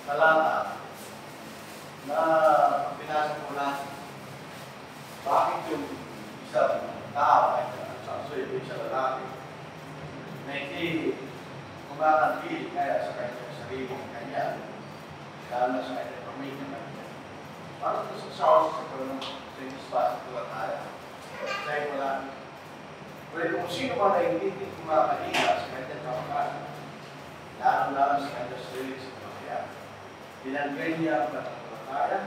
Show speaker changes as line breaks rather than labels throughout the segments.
talata na pinasa ko natin. Bakit yung isang tao ay yung isang lalaki na hindi kumakantili kaya sa kanyang sariling kanya, lalo na sa kanyang pamilya kanya. Parang ito sa sa pag-spasa talataya. Dahil wala. Pero kung sino man ay hindi kumakalinga sa kanyang kamakalan, lalo-lalo sa kanyang sariling sa pamilya, binanggay niya ang talataya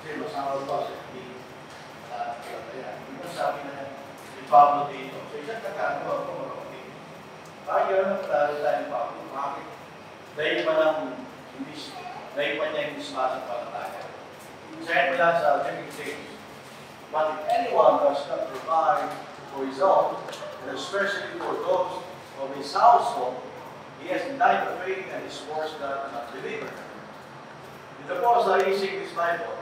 kasi masama ba sa hindi talataya. Ito sabi na ni Pablo dito. So isang kakagawa ko marunong. Kaya ang talataya ni Pablo. Bakit? Dahil pa lang dahil pa niya yung spasa talataya. Sabi nila sa Timothy 6, but if anyone does not provide for his own, and especially for those of his household, he has denied the faith and is worse than an unbeliever. Ito po sa ising this Bible.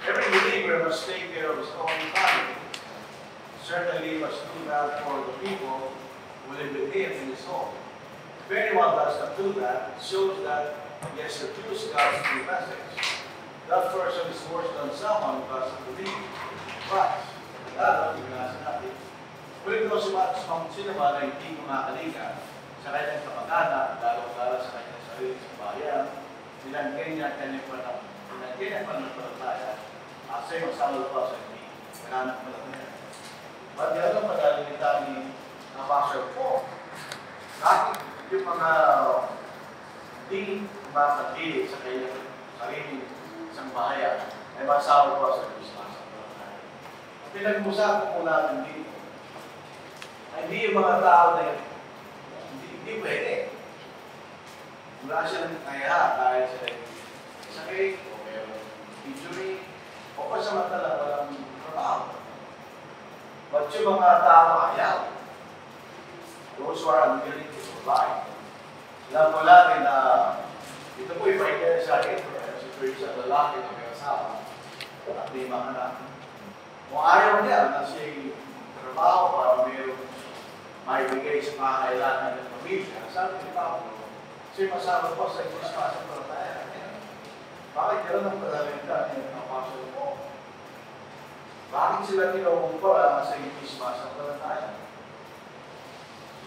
Every believer must take care of his own family. Certainly must do that for the people who live with him in his home. If anyone does not do that, it shows that he has refused God's true message. That person is worse than someone who doesn't believe in Christ. Lalo, ibinasa natin. Kung ito sino man ay hindi kumakalinga sa kanyang kapag-anak, lalo-lalo sa kanyang sarili sa bayan, binanggay niya kanyang pananampalataya, kasi masama pa sa hindi pananampalataya. Ba't yan ang padalimita ni Pastor po? Bakit yung mga hindi kumakatili sa kanyang sarili isang bayan ay masama pa sa Christmas. Ang pinag-usapan po natin dito ay hindi yung mga tao na hindi pwede. Wala siyang kaya dahil sa sakit o mayroong injury o pasamantala walang trabaho. But yung mga tao ayaw, those who are unwilling to provide. Alam ko natin na ito po yung paikaya sa akin. Pero isang lalaki na may asawa at may mga anak. Kung ayaw niya na siya trabaho para may bigay sa pangailangan ng pamilya, sabi ni Pablo, siya masama po sa ispasa talataya. Bakit gano'n ang padalimita niya ng Apostol po? Bakit sila kinukumpara sa ispasa talataya?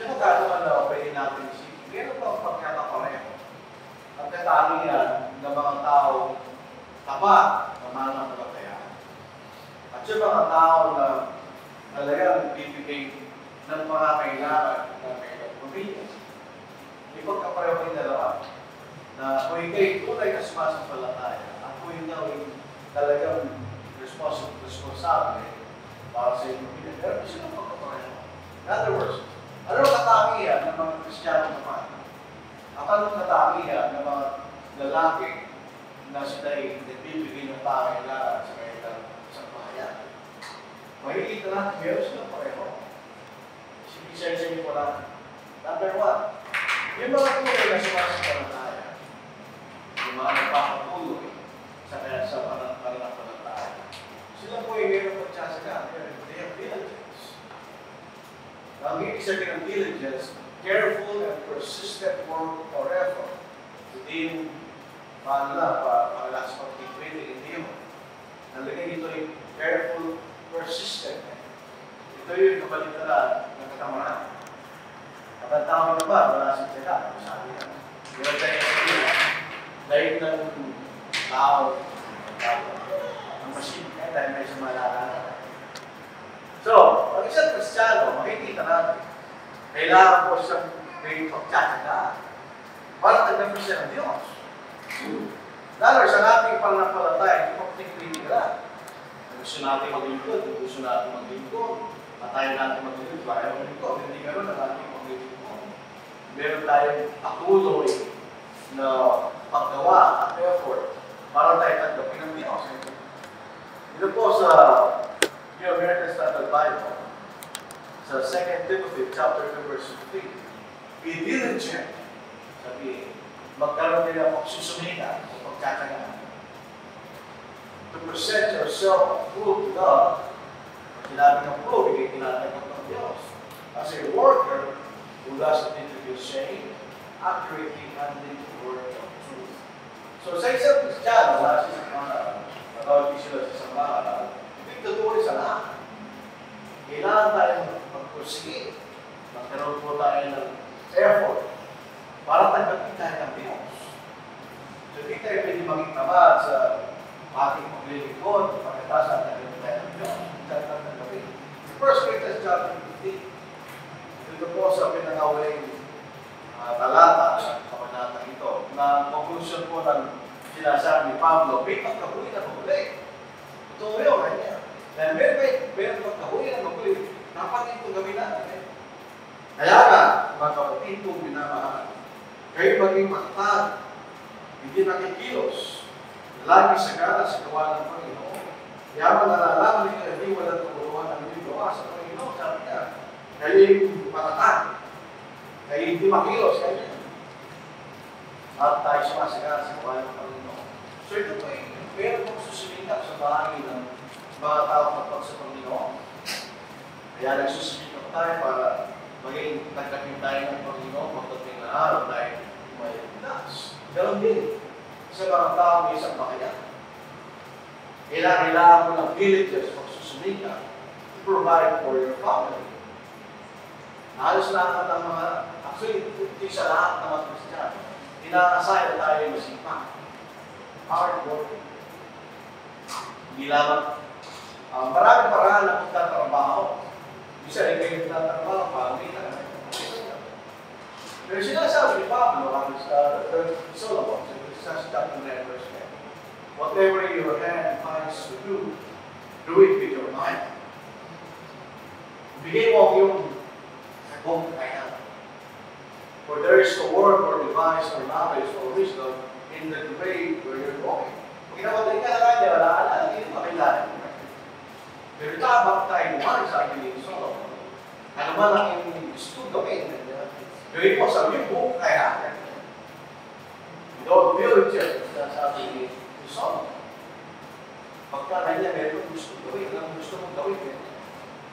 Yung magkakaman na pwede natin isipin, gano'n ba ang pagkakapareho? Ang katangian ng mga tao tapat na mananampalataya. At yung mga tao na talagang bibigay ng mga kailangan ng kailangan pamilya. May pagkapareho yung dalawa na kung ikay tunay na sumasampalataya at kung ikaw ay talagang responsable para sa inyong pamilya. Pero may silang pagkapareho. In other words, ano ang katangian ng mga Kristiyano naman? Ang anong katangian ng mga lalaki na sila ay nagbibigay ng pangailangan sa kanilang isang bayan? Makikita natin, meron silang pareho. Isa-isa niyo pala. Number one, yung mga tunay na sumasampalataya, yung mga nagpapatuloy sa pananampalataya, sila po ay meron pagsasaga. They have diligence. Ang ibig sabihin ng diligence, careful and persistent work or effort. Hindi yung para sa pag-ibig, hindi mo. Nalagay ito yung careful, persistent. Ito yung kabaligtaran ng katamaran. At ang tao naman, wala sa sila. Sabi niya. Pero tayo sa dahil ng tao, ang machine, dahil may sumalala. So, pag isang Kristiyano, makikita natin, kailangan po siyang may pagtsatsagaan para tagapin siya ng Diyos. Lalo sa ating pananampalataya, hindi po pagtikritika. Gusto natin maglingkod, gusto natin maglingkod, patayin natin maglingkod, kaya maglingkod. Hindi gano'n ang ating maglingkod. Meron tayong patuloy na paggawa at effort para tayo tanggapin ng Diyos. Ito po sa American Standard Bible, sa 2 Timothy chapter 2 verse 15, be diligent, sabihin, magkaroon din ang pagsusumika o pagkakagaan. To present yourself approved to God, sinabi ng prove, hindi tinatanggap ng Diyos. As a worker who doesn't need to be ashamed, accurately handling the word of truth. So sa isang Kristiyano, wala siya sa mga natawag sila sa isang bahala, hindi tutuloy sa lahat. Kailangan tayo magpursige. Magkaroon po tayo ng effort para tanggapin tayo ng Diyos. So hindi tayo pwede maging tamad sa ating paglilingkod, pagkatasan tayo ng Diyos. Hindi tayo tanggapin. 1 Corinthians chapter 15, dito po sa pinangawaling talata sa kabanata ito, na conclusion po ng sinasabi ni Pablo, may pagkabuhi na maguli. Ito yun, kanya. Dahil meron pagkabuhi na maguli, dapat ito gawin natin. Kaya nga, mga kapatid kong minamahal, kayo maging matatag, hindi nakikilos, lagi sagana sa gawa ng Panginoon. Yaman nalalaman ninyo, hindi walang tumuruan ng inyong gawa sa Panginoon. Sabi niya, kayo yung matatag, kayo hindi makilos, kayo. At tayo sumasagana sa gawa ng Panginoon. So ito po ay meron pong susumikap sa bahagi ng mga tao kapag sa Panginoon. Kaya nagsusumikap tayo para maging nagkakit tayo ng Panginoon, magdating na araw tayo may ligtas. Ganon din sa mga tao may isang bakayan. Kailangan mo ng diligence pagsusumikap to provide for your family. Halos lahat ng mga, actually, hindi sa lahat ng mga Kristiyano, inaasahan na tayo masipag. Hard working. Hindi lamang, maraming paraan na pagtatrabaho. Isa rin kayo nagtatrabaho, pamilya na. Pero sinasabi ni Pablo, sa Solomon, sa chapter 9, verse 10, whatever your hand finds to do it with your mind. Bigay mo yung kung kaya. For there is no word or device or knowledge or wisdom in the way where you're going. Kung ginamatay ka na kanya, wala, hindi mo makilala. Pero tama tayo naman, sabi ni Solomon. Ano man ang yung gusto gawin? Gawin mo sa iyo, kung kaya. Don't build it, sabi ni Solomon. Pagka kanya, meron gusto gawin, ang gusto mong gawin.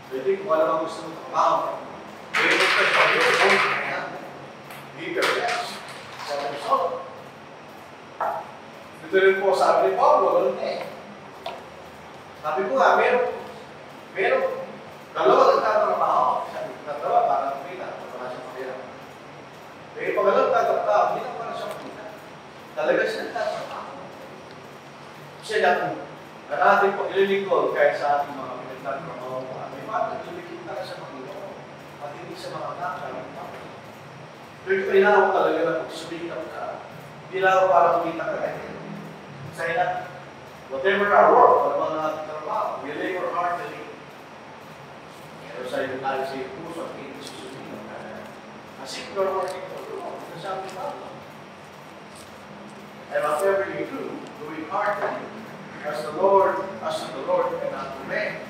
Pwede kung wala mong gusto mong trabaho. Gawin mo sa iyo, kung kaya. Be your best. Sabi ni Solomon. Ito rin po sabi ni Pablo, ganun eh. Sabi ko nga, meron dalawa nagtatrabaho. Sabi ko, dalawa para kumita, para siya makira. Pero pag alam nagtatrabaho, hindi na para siya kumita. Talaga siya nagtatrabaho. Kasi na kung ating paglilingkod kahit sa ating mga pinagtatrabaho, may mga naglilingkod tayo sa Panginoon, at hindi sa mga nakakalimutan. Pero kailangan ko talaga na pagsumikap ka, hindi lang ako para kumita ka ganyan. Say na, whatever our work, wala mga natin trabaho, we labor heartily. Pero sa iyo tayo sa iyo puso at hindi susumikap ka. Kasi you're working for the Lord. Nasabi pa lang. And whatever you do it heartily, as the Lord cannot command.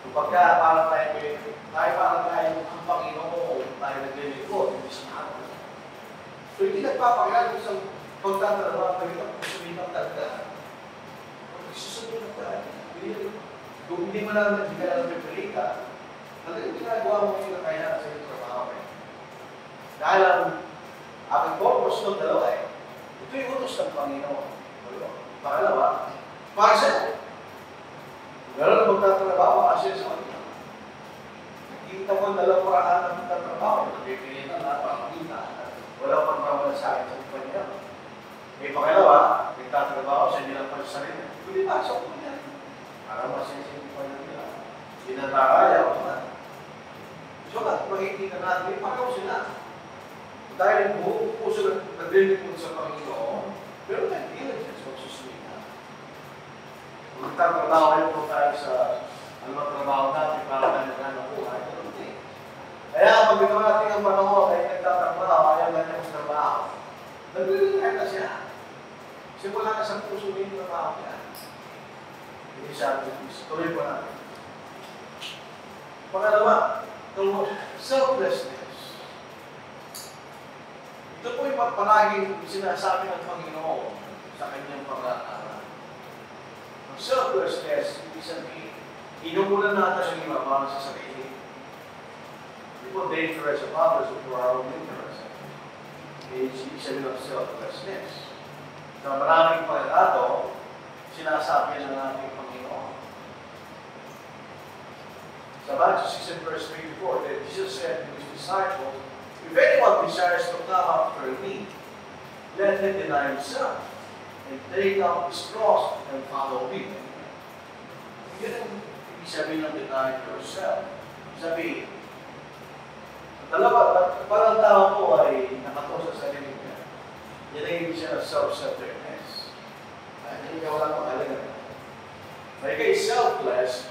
Kapag para tayo ang Panginoon, tayo naglilingkod, hindi sa ako. So hindi nagpapakilala sa pagtatrabaho tayo ng sumikap talaga. Pag susunod tayo, kung hindi mo lang nagkikala ng pipilita, talagang ginagawa mo yung kaya sa iyong trabaho. Dahil ang aking purpose ng dalawa ito yung utos ng Panginoon. Pangalawa, para sa'yo. Gano'n na magtatrabaho kasi sa kanila. Nakikita ko ang dalawang paraan na magtatrabaho. Nagpipilitan na para makita. Wala pang pamalasakit sa kumpanya. May pangalawa, nagtatrabaho sa nilang pansarili. Kundi pasok mo yan. Para masinsin ko nila. Sinataraya o na. So, makikita natin, may pangalaw sila. Dahil buong puso naglilingkod sa Panginoon, pero nag-diligence magsusunod. Magtatrabaho kayo po tayo sa anumang trabaho natin para tayo naghanap buhay. Kaya pag ito natin ang panahon ay nagtatrabaho, ayaw na niya magtrabaho. Naglilingkod na siya. Simula na sa puso niya yung trabaho niya. Hindi siya, tuloy po natin. Pangalawa, selflessness. Ito po yung palaging sinasabi ng Panginoon sa kanyang pag-aaral. Ang selflessness, ibig sabihin, inuulan natin ang iba para sa sarili. Hindi po the interest of others but for our own interest. Ibig sabihin ng selflessness. Sa maraming pagkakataon, sinasabi ng ating Panginoon. Sa Matthew 6 and verse 34, that Jesus said to his disciples, "If anyone desires to come after me, let him deny himself, and take up his cross and follow me." Yan ang ibig sabihin ng deny yourself. Sabihin, parang tao po ay nakatuwa sa sarili niya. Yan ang ibig siya ng self-centeredness. Ay, hindi ka wala pang alaga. May kay selfless,